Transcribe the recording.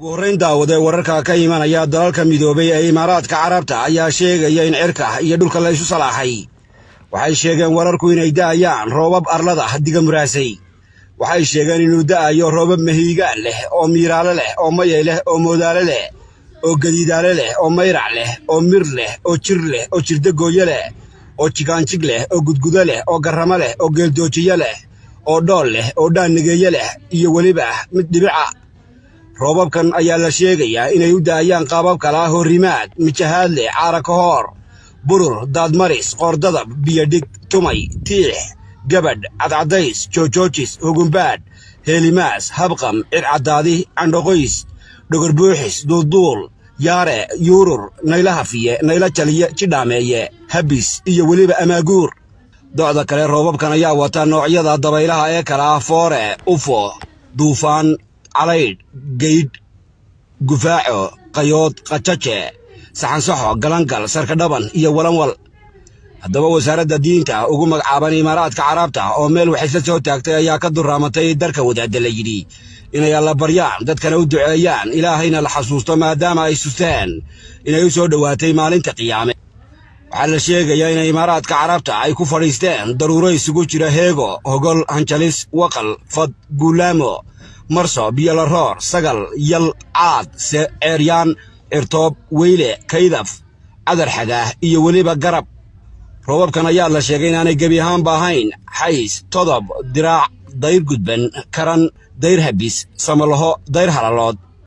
Warren daawade wararka ka imanaya dalalka midoobay ee Imaaraadka Carabta ayaa sheegaya in cirka iyo dhulka la isu salaaxay. Waxay sheegeen wararku inay daayaan roobab arlada hadiga muraasay. Waxay sheegeen inuu daayo roobab mahiigaan leh oo miiraale leh oo maye leh oo moodaale leh oo gadiidaale leh oo mayrac leh oo mir leh oo jir leh oo jirda gooye leh oo jigaanjig leh oo gudguda leh oo garrama leh oo geeldoojiye leh oo dhool leh oo dhaanigeeye leh iyo weliba mid dhibica. roobabkan ayaa la sheegayaa inay u daayaan qaabab kala horimaad mijahaad leh caara ka hor burur daadmaris qoordadab biyadhig tumay tiix gabadh cadcadays joojoojis hugumbaadh heelimaas habqam circadaadi candhoqoys dhogorbuuxis duulduul yaare yuurur naylahafiye nayla jaliye jidhaameeye habis iyo weliba amaaguur. docda kale roobabkan ayaa wata noocyada dabaylaha ee kala foore ufo duufaan calayd geyd gufaaco qayood qajaje saxansaxo galangal sarka dhaban iyo walanwal. haddaba wasaaradda diinta ugu magacaaban Imaaraadka Carabta oo meel waxay soo taagtay ayaa ka duraamatay darka wadaadda la yidhi inay alla baryaan dadkana u duceeyaan ilaahayna la xasuusto maadaama ay susteen inay u soo dhowaatay maalinta qiyaame. waxaa la sheegayaa in Imaaraadka Carabta ay ku fadhiisteen daruuro isugu jira heego hogol hanjalis waqal fad guulaamo marso biyalaroor sagal yal caad ceeryaan cirtoob weyle kaydaf cadar xagaah iyo weliba garab. roobabkan ayaa la sheegay inaanay gebi ahaanba ahayn xays todob diraac dayr gudban karan dayr habis samalaho dayr halalood